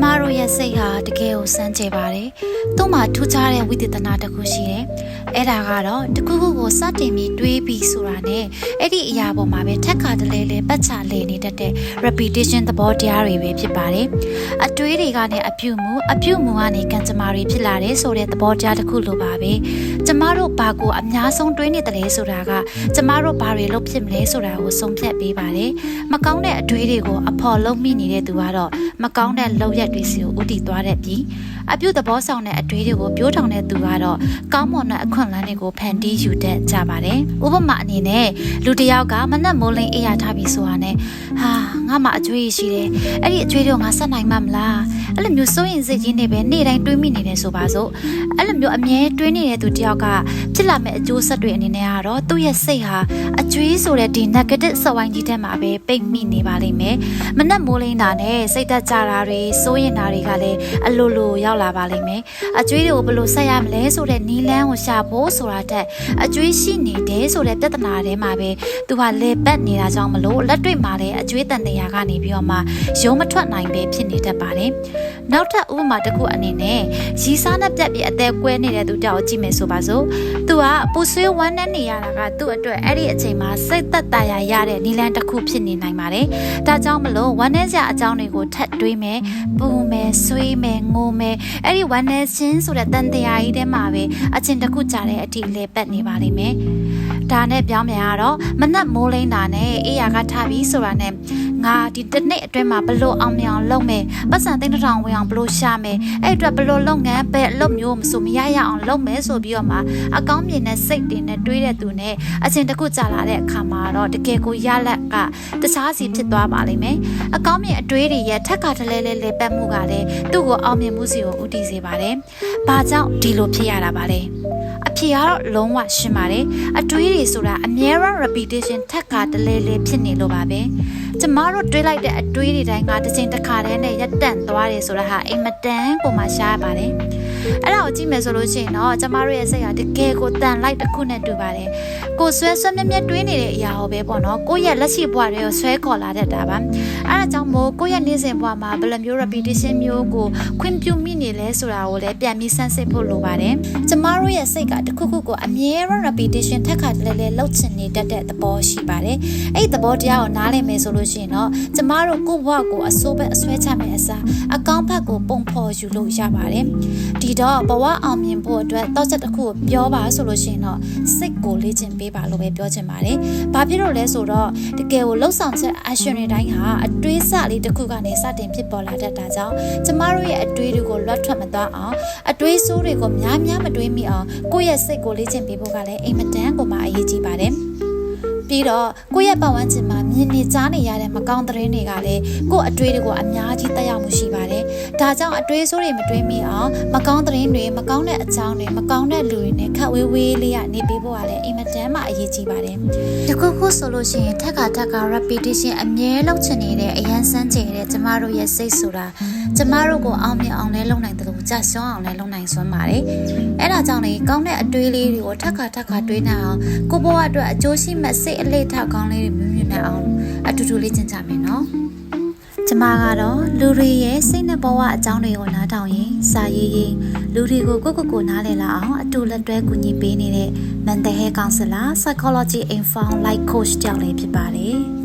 မားတို့ရဲ့စိတ်ဟာတကယ်ကိုစမ်းကြပါတယ်။သူ့မှာထူးခြားတဲ့ဝိသေသနာတစ်ခုရှိတယ်။အဲ့ဒါကတော့တခုခုကိုစတင်ပြီးတွေးပြီးဆိုတာနဲ့အဲ့ဒီအရာပေါ်မှာပဲထက်ခါတလဲလဲပတ်ချလဲနေတတ်တဲ့ repetition သဘောတရားတွေပဲဖြစ်ပါတယ်။အတွေးတွေကနေအပြုမှုကနေကံကြမ္မာတွေဖြစ်လာတယ်ဆိုတဲ့သဘောတရားတစ်ခုလိုပါပဲ။ကျမတို့ဘာကိုအများဆုံးတွေးနေတယ်လဲဆိုတာကကျမတို့ဘာတွေလုပ်ဖြစ်မလဲဆိုတာကိုဆုံးဖြတ်ပေးပါတယ်။မကောင်းတဲ့အတွေးတွေကိုအဖော်လုံးမိနေတဲ့သူကတော့မကောင်းတဲ့လုပ်ရက်တွေစီကိုဥတည်သွားတဲ့ပြီးအပြုသဘောဆောင်တဲ့အတွေးတွေကိုပြိုးထောင်တဲ့သူကတော့ကောင်းမွန်တဲ့အခွင့်အလမ်းတွေကိုဖန်တီးယူတတ်ကြပါတယ်။ဥပမာအနေနဲ့လူတစ်ယောက်ကမနက်မိုးလင်းအေးရထားပြီးဆိုတာနဲ့ဟာငါမှအကျွေးရှိတယ်။အဲ့ဒီအကျွေးတွေကိုငါဆက်နိုင်မှမလား။အဲ့လိုမျိုးစိုးရင်စိတ်ကြီးနေပဲနေ့တိုင်းတွေးမိနေတယ်ဆိုပါစို့။အဲ့လိုမျိုးအမြဲတွေးနေတဲ့သူတစ်ယောက်ကဖြစ်လာမယ့်အကျိုးဆက်တွေအနေနဲ့ကတော့သူ့ရဲ့စိတ်ဟာအကျွေးဆိုတဲ့ဒီ negative စဝိုင်းကြီးထဲမှာပဲပိတ်မိနေပါလိမ့်မယ်။မနက်မိုးလင်းတာနဲ့စိတ်သက်ကြတာတွေစိုးရင်တာတွေကလည်းအလိုလိုရောက်လာပါလိမ့်မယ်အကျွေးတွေကိုဘယ်လိုဆက်ရမလဲဆိုတဲ့နီးလန်းကိုရှာဖို့ဆိုတာတက်အကျွေးရှိနေတယ်ဆိုတဲ့ပြဿနာထဲမှာပဲသူကလေပတ်နေတာကြောင့်မလို့လက်တွေ့မှာလည်းအကျွေးတန်တရားကနေပြီးတော့မှရုံးမထွက်နိုင်ပဲဖြစ်နေတတ်ပါတယ်နောက်ထပ်ဥပမာတစ်ခုအနေနဲ့ရီစားနဲ့ပြတ်ပြီးအသက်ကွဲနေတဲ့သူတောက်ကြည့်မယ်ဆိုပါစို့သူကပူဆွေးဝမ်းနဲ့နေရတာကသူ့အတွက်အဲ့ဒီအချိန်မှာစိတ်သက်သာရတဲ့နီးလန်းတစ်ခုဖြစ်နေနိုင်ပါတယ်ဒါကြောင့်မလို့ဝမ်းနဲ့စရာအကြောင်းတွေကိုထပ်တွေးမယ်ပူမယ်ဆွေးမယ်ငိုမယ်အဲ့ဒီဝမ်းနဲ့ချင်းဆိုတဲ့တန်တရားကြီးထဲမှာပဲအချင်းတစ်ခုကြာတဲ့အထိလေပတ်နေပါလိမ့်မယ်ဒါနဲ့ပြောင်းပြန်ရတော့မနက်မိုးလင်းတာနဲ့အေးရကထားပြီးဆိုတာနဲ့ငါဒီတစ်နေ့အတွင်းမှာဘလို့အောင်မြောင်လုပ်မယ်ပတ်စံသိန်းတစ်ထောင်ဝင်အောင်ဘလို့ရှာမယ်အဲ့အတွက်ဘလို့လုပ်ငန်းပဲအလုပ်မျိုးမဆိုမရရအောင်လုပ်မယ်ဆိုပြီးတော့မှအကောင်းမြင်တဲ့စိတ်တွေနဲ့တွေးတဲ့သူနဲ့အချင်းတစ်ခုကြာလာတဲ့အခါမှာတော့တကယ်ကိုရလက်ကတခြားစီဖြစ်သွားပါလိမ့်မယ်အကောင်းမြင်အတွေးတွေရဲ့ထက်ကတလဲလဲလေပတ်မှုကလည်းသူ့ကိုအောင်မြင်မှုစီကိုဦးတည်စေပါတယ်။ဘာကြောင့်ဒီလိုဖြစ်ရတာပါလဲ။အဖြေကတော့လုံးဝရှင်းပါတယ်အတွေးတွေဆိုတာအမြဲတမ်း repetition ထက်ကတလဲလဲဖြစ်နေလို့ပါပဲကျမတို့တွေးလိုက်တဲ့အတွေးတွေတိုင်းကတစ်ချိန်တစ်ခါတည်းနဲ့ရပ်တန့်သွားတယ်ဆိုတာဟာအိမ်မတန်ကိုမှရှားပါတယ်အဲ့ဒါကိုကြည့်မယ်ဆိုလို့ရှိရင်တော့ကျမတို့ရဲ့စိတ်ဟာတကယ်ကိုတန်လိုက်တစ်ခုနဲ့တူပါတယ်ကိုဆွဲမြက်တွေးနေတဲ့အရာဟောပဲပေါ့နော်ကိုယ့်ရဲ့လက်ရှိဘဝတွေကိုဆွဲခေါ်လာတတ်တာပါအဲ့ဒါကြောင့်မို့ကိုယ့်ရဲ့နေ့စဉ်ဘဝမှာဘယ်လိုမျိုး repetition မျိုးကိုခွင့်ပြုမိနေလဲဆိုတာကိုလည်းပြန်ပြီးစမ်းစစ်ဖို့လိုပါတယ်ကျမတို့ရဲ့စိတ်ကတခုခုကိုအမြဲတမ်း repetition ထက်ခါတလဲလဲလှုပ်ချင်နေတတ်တဲ့သဘောရှိပါတယ်အဲ့ဒီသဘောတရားကိုနားလည်မယ်ဆိုလို့ရှိရင်တော့ကျမတို့ကိုယ့်ဘဝကိုအစိုးပဲအဆွဲချမယ်အစားအကောင်းဘက်ကိုပုံဖော်ယူလို့ရပါတယ်ဒီတော့ဘဝအောင်မြင်ဖို့အတွက်တောက်ချက်တစ်ခုကိုပြောပါဆိုလို့ရှိရင်တော့စိတ်ကိုလေ့ကျင့်ပေးပါလို့ပဲပြောချင်ပါတယ်ဘာဖြစ်လို့လဲဆိုတော့တကယ်ကိုလှုပ်ဆောင်ချက် action တွေတိုင်းဟာအတွေးစလေးတစ်ခုကနေစတင်ဖြစ်ပေါ်လာတတ်တာကြောင့်ကျမတို့ရဲ့အတွေးတွေကိုလွတ်ထွက်မသွားအောင်အတွေးဆိုးတွေကိုများများမတွေးမိအောင်ကိုယ့်ရဲ့စိတ်ကိုလေ့ကျင့်ပေးဖို့ကလည်းအိမ်မတန်ကိုမှအရေးကြီးပါတယ်ပြီးတော့ကိုယ့်ရဲ့ပတ်ဝန်းကျင်မှာမြင်နေကြားနေရတဲ့မကောင်းသတင်းတွေကလည်းကိုယ့်အတွေးတွေကိုအများကြီးတက်ရောက်မှုရှိပါတယ်။ဒါကြောင့်အတွေးဆိုးတွေမတွေးမိအောင်မကောင်းသတင်းတွေမကောင်းတဲ့အကြောင်းတွေမကောင်းတဲ့လူတွေနဲ့ခက်ဝေးဝေးလေးကနေပေးဖို့ကလည်းအိမ်မတန်မှအရေးကြီးပါတယ်။တခုခုဆိုလို့ရှိရင်ထက်က repetition အမြဲလုပ်ချင်နေတဲ့အရန်စမ်းကြတဲ့ကျမတို့ရဲ့စိတ်ဆိုတာကျမတို့ကိုအောင်မြင်အောင်လဲလုပ်နိုင်တယ်လို့ကြဆွမ်းအောင်လဲလုပ်နိုင်စွမ်းပါတယ်။အဲ့ဒါကြောင့်လေကောင်းတဲ့အတွေးလေးတွေကိုထက်ကတွေးနေအောင်ကိုဘဝအတွက်အကျိုးရှိမဲ့စိတ်အလေးထားကောင်းလေးတွေမြင်နေအောင်အတူတူလေးကျင့်ကြမယ်နော်ကျမကတော့လူတွေရဲ့စိတ်နဲ့ဘဝအကြောင်းတွေကိုနားထောင်ရင်စာရေးလူတွေကိုကိုနားလည်လာအောင်အတူလက်တွဲကူညီပေးနေတဲ့ mental health counselor psychology informed life coach ကြောင့်လည်းဖြစ်ပါတယ်